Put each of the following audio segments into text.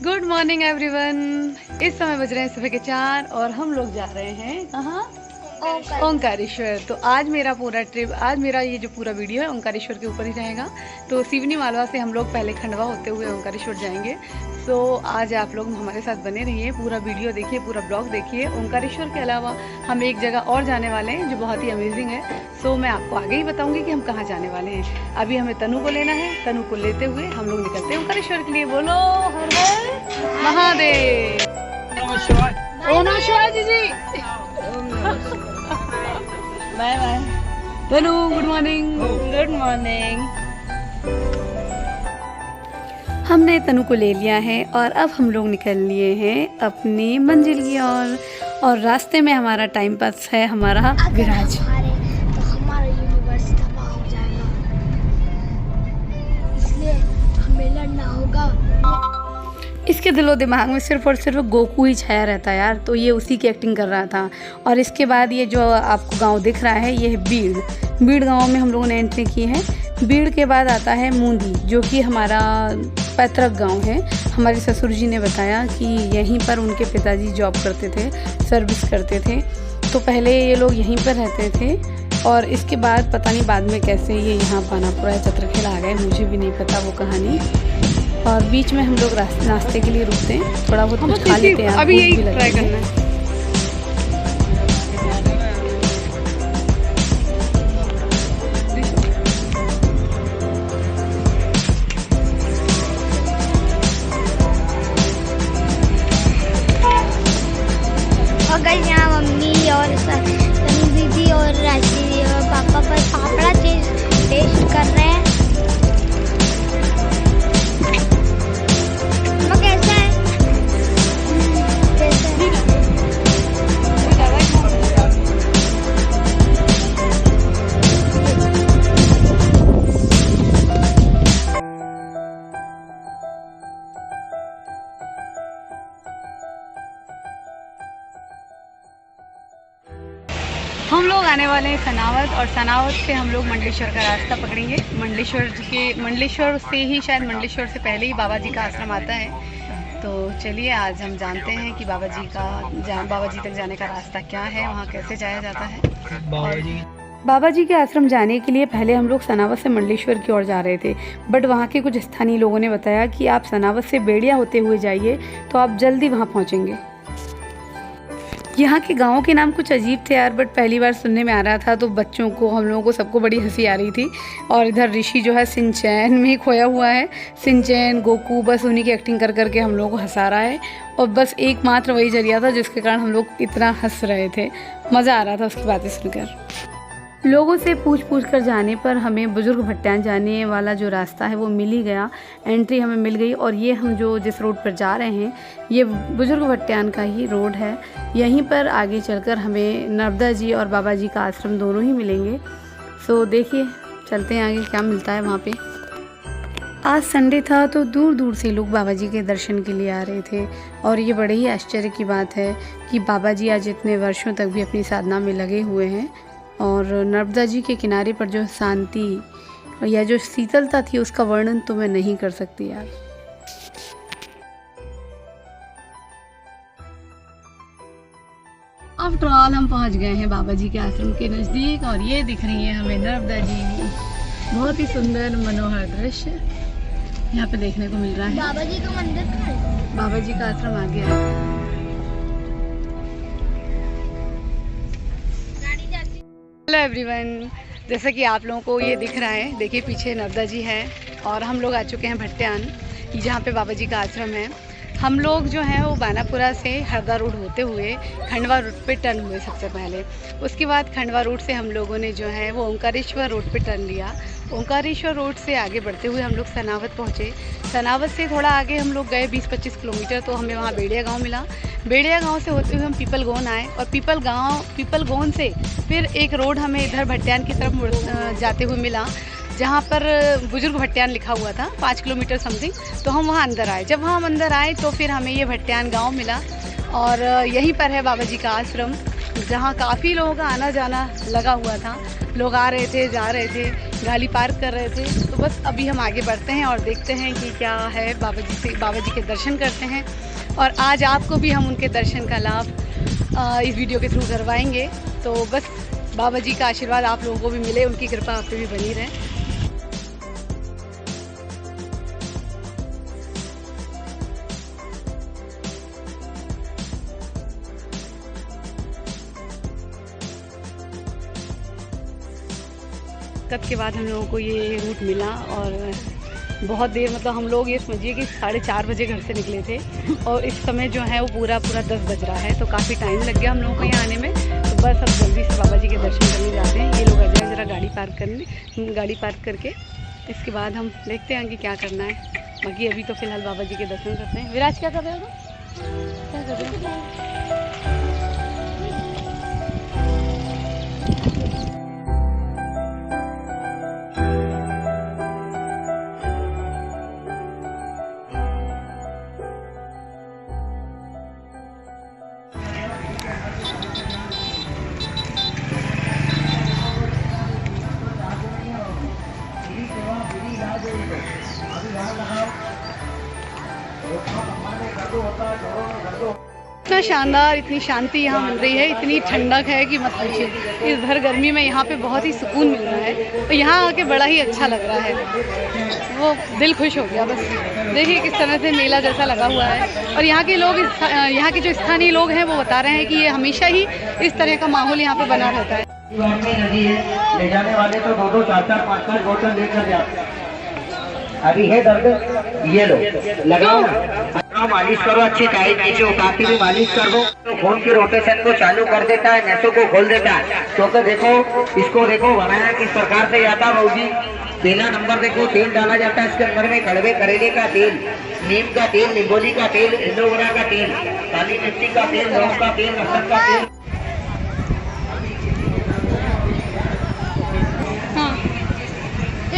Good morning everyone. इस समय बज रहे हैं सुबह के 4 और हम लोग जा रहे हैं कहाँ? ओंकारेश्वर। तो आज मेरा ये जो पूरा वीडियो है ओंकारेश्वर के ऊपर ही रहेगा। तो सिवनी मालवा से हम लोग पहले खंडवा होते हुए ओंकारेश्वर जाएंगे। तो आज आप लोग हमारे साथ बने रहिए, पूरा वीडियो देखिए, पूरा ब्लॉग देखिए। ओंकारेश्वर के अलावा हम एक जगह और जाने वाले हैं जो बहुत ही अमेजिंग है। सो मैं आपको आगे ही बताऊंगी कि हम कहाँ जाने वाले हैं। अभी हमें तनु को लेना है, तनु को लेते हुए हम लोग निकलते हैं ओंकारेश्वर के लिए। बोलो हर हर महादेव। ओम नमः शिवाय जी। Bye bye Tanu. Good morning. Good morning. हमने तनु को ले लिया है और अब हम लोग निकल लिए हैं अपनी मंजिल की ओर। और रास्ते में हमारा टाइम पास है हमारा विराज। तो हमारा यूनिवर्स तबाह हो जाएगा, इसलिए हमें लड़ना होगा। इसके दिलो दिमाग में सिर्फ और सिर्फ गोकू ही छाया रहता है यार, तो ये उसी की एक्टिंग कर रहा था। और इसके बाद ये जो आपको गांव दिख रहा है ये है बीड़ गांव में हम लोगों ने एंट्री की है। बीड़ के बाद आता है मूंदी, जो कि हमारा पैतृक गांव है। हमारे ससुर जी ने बताया कि यहीं पर उनके पिताजी जॉब करते थे, सर्विस करते थे। तो पहले ये लोग यहीं पर रहते थे और इसके बाद पता नहीं बाद में कैसे ये यहाँ पानापुरा चतरखेल आ गए, मुझे भी नहीं पता वो कहानी। और बीच में हम लोग नाश्ते के लिए रुकते हैं, थोड़ा बहुत कुछ खा लेते हैं। अभी यही ट्राई करना है। अगर यहाँ मम्मी और तनु दीदी और राशि दीदी और पापा पर पापड़ा टेस्ट कर रहे हैं। कैसा है? हम लोग आने वाले हैं सनावत और सनावत से हम लोग मंडलेश्वर का रास्ता पकड़ेंगे। मंडलेश्वर से ही, शायद मंडलेश्वर से पहले ही बाबा जी का आश्रम आता है। तो चलिए आज हम जानते हैं कि बाबा जी तक जाने का रास्ता क्या है, वहाँ कैसे जाया जाता है। बाबा जी के आश्रम जाने के लिए पहले हम लोग सनावत से मंडलेश्वर की ओर जा रहे थे, बट वहाँ के कुछ स्थानीय लोगों ने बताया कि आप सनावत से बेड़िया होते हुए जाइए तो आप जल्दी वहाँ पहुँचेंगे। यहाँ के गाँव के नाम कुछ अजीब थे यार, बट पहली बार सुनने में आ रहा था तो बच्चों को, हम लोगों को, सबको बड़ी हंसी आ रही थी। और इधर ऋषि जो है सिंचैन में खोया हुआ है, सिंचैन गोकू बस उन्हीं की एक्टिंग कर करके हम लोगों को हंसा रहा है। और बस एकमात्र वही जरिया था जिसके कारण हम लोग इतना हंस रहे थे, मज़ा आ रहा था उसकी बातें सुनकर। लोगों से पूछ कर जाने पर हमें बुजुर्ग भट्टान जाने वाला जो रास्ता है वो मिल ही गया, एंट्री हमें मिल गई। और ये हम जो जिस रोड पर जा रहे हैं ये बुजुर्ग भट्टान का ही रोड है। यहीं पर आगे चलकर हमें नर्मदा जी और बाबा जी का आश्रम दोनों ही मिलेंगे। सो देखिए चलते हैं आगे क्या मिलता है वहाँ पे। आज संडे था तो दूर दूर से लोग बाबा जी के दर्शन के लिए आ रहे थे। और ये बड़े ही आश्चर्य की बात है कि बाबा जी आज इतने वर्षों तक भी अपनी साधना में लगे हुए हैं। और नर्मदा जी के किनारे पर जो शांति या जो शीतलता थी उसका वर्णन तो मैं नहीं कर सकती यार। आफ्टर ऑल हम पहुंच गए हैं बाबा जी के आश्रम के नज़दीक और ये दिख रही है हमें नर्मदा जी। बहुत ही सुंदर मनोहर दृश्य यहाँ पे देखने को मिल रहा है। बाबा जी का मंदिर कहाँ है? बाबा जी का आश्रम आ गया है। हेलो एवरीवन, जैसा कि आप लोगों को ये दिख रहा है, देखिए पीछे नर्मदा जी है और हम लोग आ चुके हैं भट्टान, जहाँ पे बाबा जी का आश्रम है। हम लोग जो हैं वो बानापुरा से हरदा रोड होते हुए खंडवा रोड पे टर्न हुए सबसे पहले। उसके बाद खंडवा रोड से हम लोगों ने जो है वो ओंकारेश्वर रोड पे टर्न लिया। ओंकारेश्वर रोड से आगे बढ़ते हुए हम लोग सनावत पहुँचे। सनावत से थोड़ा आगे हम लोग गए 20-25 किलोमीटर, तो हमें वहाँ बेड़िया गाँव मिला। बेड़िया गांव से होते हुए हम पीपलगोन आए और पीपलगोन से फिर एक रोड हमें इधर भट्टान की तरफ जाते हुए मिला, जहाँ पर बुजुर्ग भट्टान लिखा हुआ था, 5 किलोमीटर समथिंग। तो हम वहाँ अंदर आए। जब हम अंदर आए तो फिर हमें ये भट्टान गांव मिला और यहीं पर है बाबा जी का आश्रम। जहाँ काफ़ी लोगों का आना जाना लगा हुआ था। लोग आ रहे थे, जा रहे थे, गाड़ी पार्क कर रहे थे। तो बस अभी हम आगे बढ़ते हैं और देखते हैं कि क्या है। बाबा जी के दर्शन करते हैं और आज आपको भी हम उनके दर्शन का लाभ इस वीडियो के थ्रू करवाएंगे। तो बस बाबा जी का आशीर्वाद आप लोगों को भी मिले, उनकी कृपा आप पे भी बनी रहे। कब के बाद हम लोगों को ये रूट मिला और बहुत देर, मतलब हम लोग ये समझिए कि 4:30 बजे घर से निकले थे और इस समय जो है वो पूरा 10 बज रहा है। तो काफ़ी टाइम लग गया हम लोगों को यहाँ आने में। तो बस अब जल्दी से बाबा जी के दर्शन करने जाते हैं। ये लोग आ जाए ज़रा गाड़ी पार्क करके, इसके बाद हम देखते हैं कि क्या करना है। बाकी अभी तो फ़िलहाल बाबा जी के दर्शन करते हैं। विराज क्या कर रहे हो? क्या कर रहे हो? इतना शानदार, इतनी शांति यहाँ मिल रही है, इतनी ठंडक है कि मत पूछिए। इस भर गर्मी में यहाँ पे बहुत ही सुकून मिल रहा है और यहाँ आके बड़ा ही अच्छा लग रहा है। वो दिल खुश हो गया। बस देखिए किस तरह से मेला जैसा लगा हुआ है। और यहाँ के लोग, यहाँ के जो स्थानीय लोग हैं वो बता रहे हैं कि ये हमेशा ही इस तरह का माहौल यहाँ पे बना रहता है। नदी है, ले जाने वाले तो 2-2, 4-4, 5-5 बोतल लेकर जाते हैं। अभी है दर्द, ये लो लगाओ ना, मालिश करो, अच्छी टाइट नीचे उठाती हुई मालिश कर दो। तो खून की रोटेशन को चालू कर देता है, नसों को खोल देता है। तो देखो इसको, देखो बनाया किस प्रकार से जाता भाजी। पहला नंबर देखो, तेल डाला जाता है इसके अंदर में, कड़वे करेले का तेल, नीम का तेल, निम्बोली का तेल, एलोवेरा का तेल, काली मिर्ची का तेल, लौंग का तेल, लहसुन का तेल।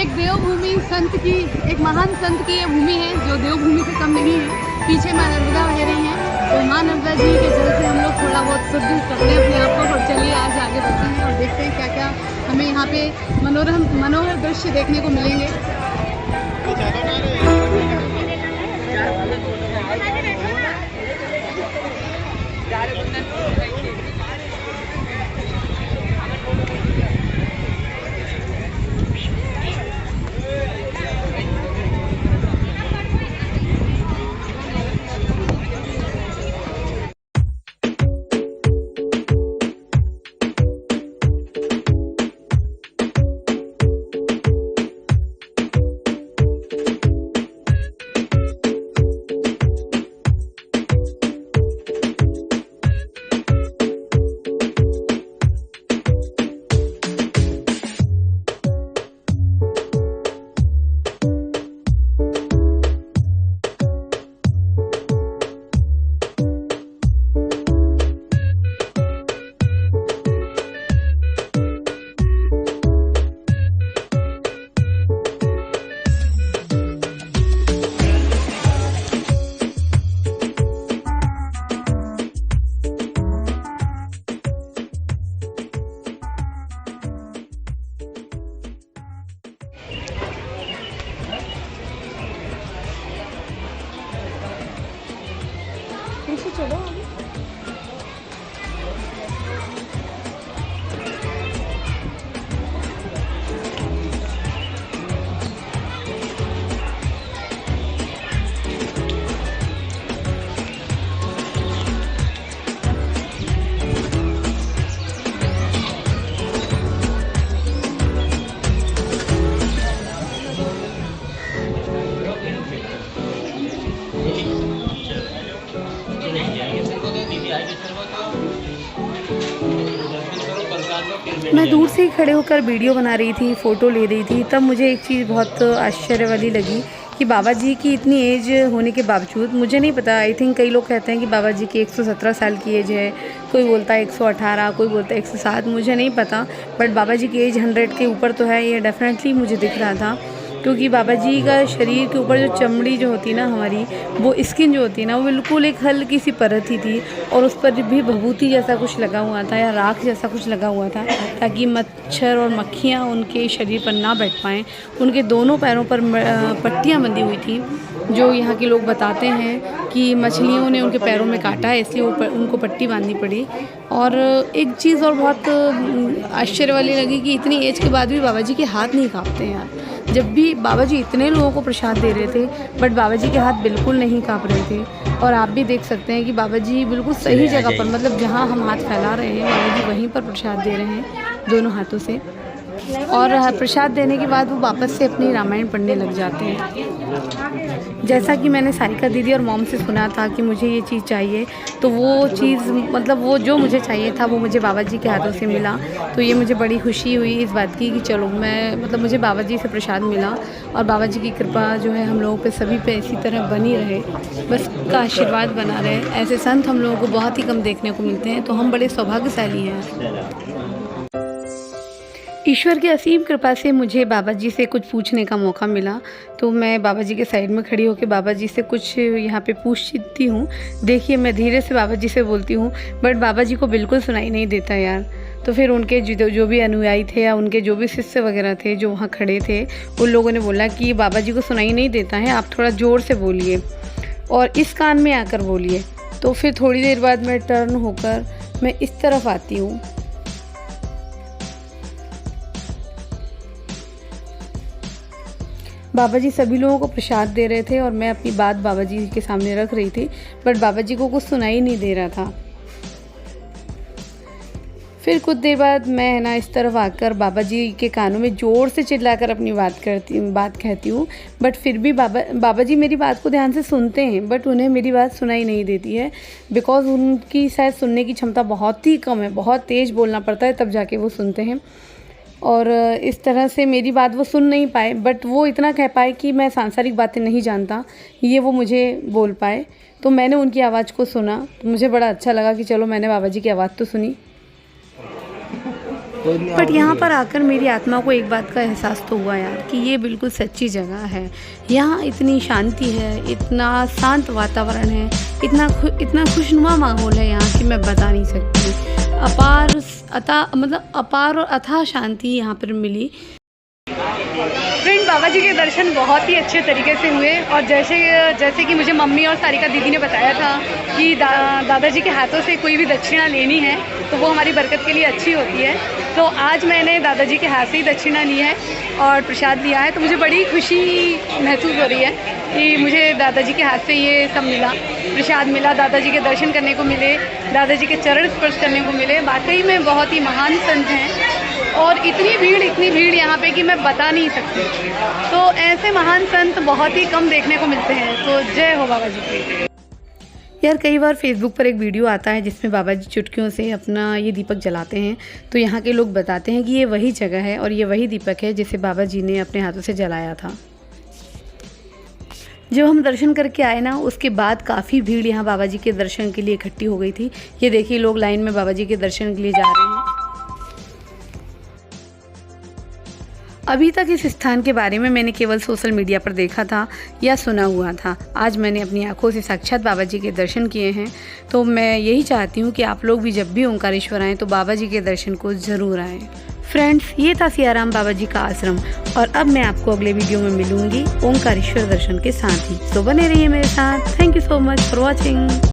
एक देवभूमि संत की, एक महान संत की ये भूमि है जो देवभूमि से कम नहीं है। पीछे माँ नर्मदा बह रही हैं, तो माँ नर्मदा जी के जल से हम लोग थोड़ा बहुत शुद्ध करते हैं अपने आप को। और चलिए आज आगे बढ़ते हैं और देखते हैं क्या क्या हमें यहाँ पे मनोहर दृश्य देखने को मिलेंगे। चलो मैं दूर से ही खड़े होकर वीडियो बना रही थी, फ़ोटो ले रही थी। तब मुझे एक चीज़ बहुत आश्चर्य वाली लगी कि बाबा जी की इतनी एज होने के बावजूद, मुझे नहीं पता, आई थिंक कई लोग कहते हैं कि बाबा जी की 117 साल की एज है, कोई बोलता है 118, कोई बोलता है 107, मुझे नहीं पता, बट बाबा जी की एज 100 के ऊपर तो है, ये डेफिनेटली मुझे दिख रहा था। क्योंकि बाबा जी का शरीर के ऊपर जो चमड़ी जो होती ना हमारी, वो स्किन जो होती है ना, वो बिल्कुल एक हल्की सी परत ही थी और उस पर भी भभूति जैसा कुछ लगा हुआ था या राख जैसा कुछ लगा हुआ था, ताकि मच्छर और मक्खियाँ उनके शरीर पर ना बैठ पाएँ। उनके दोनों पैरों पर पट्टियाँ बंधी हुई थी, जो यहाँ के लोग बताते हैं कि मछलियों ने उनके पैरों में काटा है, इसलिए उनको पट्टी बांधनी पड़ी। और एक चीज़ और बहुत आश्चर्य वाली लगी कि इतनी एज के बाद भी बाबा जी के हाथ नहीं कांपते हैं यार। जब भी बाबा जी इतने लोगों को प्रसाद दे रहे थे, बट बाबा जी के हाथ बिल्कुल नहीं कांप रहे थे। और आप भी देख सकते हैं कि बाबा जी बिल्कुल सही जगह पर, मतलब जहाँ हम हाथ फैला रहे हैं, बाबा जी वहीं पर प्रसाद दे रहे हैं दोनों हाथों से। और प्रसाद देने के बाद वो वापस से अपनी रामायण पढ़ने लग जाते हैं। जैसा कि मैंने सारिका दीदी और मॉम से सुना था कि मुझे ये चीज़ चाहिए, तो वो चीज़, मतलब वो जो मुझे चाहिए था वो मुझे बाबा जी के हाथों से मिला। तो ये मुझे बड़ी खुशी हुई इस बात की कि चलो मुझे बाबा जी से प्रसाद मिला। और बाबा जी की कृपा जो है हम लोगों पे सभी पे इसी तरह बनी रहे, बस का आशीर्वाद बना रहे। ऐसे संत हम लोगों को बहुत ही कम देखने को मिलते हैं, तो हम बड़े सौभाग्यशाली हैं। ईश्वर की असीम कृपा से मुझे बाबा जी से कुछ पूछने का मौका मिला, तो मैं बाबा जी के साइड में खड़ी होकर बाबा जी से कुछ यहाँ पे पूछती हूँ। देखिए, मैं धीरे से बाबा जी से बोलती हूँ, बट बाबा जी को बिल्कुल सुनाई नहीं देता यार। तो फिर उनके जो भी अनुयायी थे या उनके जो भी शिष्य वगैरह थे जो वहाँ खड़े थे, उन लोगों ने बोला कि बाबा जी को सुनाई नहीं देता है, आप थोड़ा ज़ोर से बोलिए और इस कान में आकर बोलिए। तो फिर थोड़ी देर बाद मैं टर्न होकर मैं इस तरफ आती हूँ। बाबा जी सभी लोगों को प्रसाद दे रहे थे और मैं अपनी बात बाबा जी के सामने रख रही थी, बट बाबा जी को कुछ सुनाई नहीं दे रहा था। फिर कुछ देर बाद मैं ना इस तरफ आकर बाबा जी के कानों में ज़ोर से चिल्लाकर अपनी बात कहती हूँ, बट फिर भी बाबा जी मेरी बात को ध्यान से सुनते हैं, बट उन्हें मेरी बात सुनाई नहीं देती है, बिकॉज़ उनकी शायद सुनने की क्षमता बहुत ही कम है, बहुत तेज़ बोलना पड़ता है तब जाके वो सुनते हैं। और इस तरह से मेरी बात वो सुन नहीं पाए, बट वो इतना कह पाए कि मैं सांसारिक बातें नहीं जानता, ये वो मुझे बोल पाए। तो मैंने उनकी आवाज़ को सुना, तो मुझे बड़ा अच्छा लगा कि चलो मैंने बाबा जी की आवाज़ तो सुनी। बट यहाँ पर आकर मेरी आत्मा को एक बात का एहसास तो हुआ यार कि ये बिल्कुल सच्ची जगह है। यहाँ इतनी शांति है, इतना शांत वातावरण है, इतना खुशनुमा माहौल है यहाँ कि मैं बता नहीं सकती। अपार और अथाह शांति यहाँ पर मिली। फ्रेंड, बाबा जी के दर्शन बहुत ही अच्छे तरीके से हुए और जैसे कि मुझे मम्मी और सारिका दीदी ने बताया था कि दादाजी के हाथों से कोई भी दक्षिणा लेनी है तो वो हमारी बरकत के लिए अच्छी होती है। तो आज मैंने दादाजी के हाथ से ही दक्षिणा ली है और प्रसाद लिया है, तो मुझे बड़ी खुशी महसूस हो रही है कि मुझे दादाजी के हाथ से ये सब मिला, प्रसाद मिला, दादाजी के दर्शन करने को मिले, दादाजी के चरण स्पर्श करने को मिले। वाकई में बहुत ही महान संत हैं और इतनी भीड़ यहाँ पे कि मैं बता नहीं सकती। तो ऐसे महान संत बहुत ही कम देखने को मिलते हैं। तो जय हो बाबा जी की। यार, कई बार फेसबुक पर एक वीडियो आता है जिसमें बाबा जी चुटकियों से अपना ये दीपक जलाते हैं, तो यहाँ के लोग बताते हैं कि ये वही जगह है और ये वही दीपक है जिसे बाबा जी ने अपने हाथों से जलाया था। जब हम दर्शन करके आए ना, उसके बाद काफ़ी भीड़ यहाँ बाबा जी के दर्शन के लिए इकट्ठी हो गई थी। ये देखिए, लोग लाइन में बाबा जी के दर्शन के लिए जा रहे हैं। अभी तक इस स्थान के बारे में मैंने केवल सोशल मीडिया पर देखा था या सुना हुआ था। आज मैंने अपनी आंखों से साक्षात बाबा जी के दर्शन किए हैं। तो मैं यही चाहती हूँ कि आप लोग भी जब भी ओंकारेश्वर आएँ तो बाबा जी के दर्शन को ज़रूर आएँ। फ्रेंड्स, ये था सियाराम बाबा जी का आश्रम और अब मैं आपको अगले वीडियो में मिलूंगी ओंकारेश्वर दर्शन के साथ ही। तो बने रहिए मेरे साथ। Thank you so much for watching.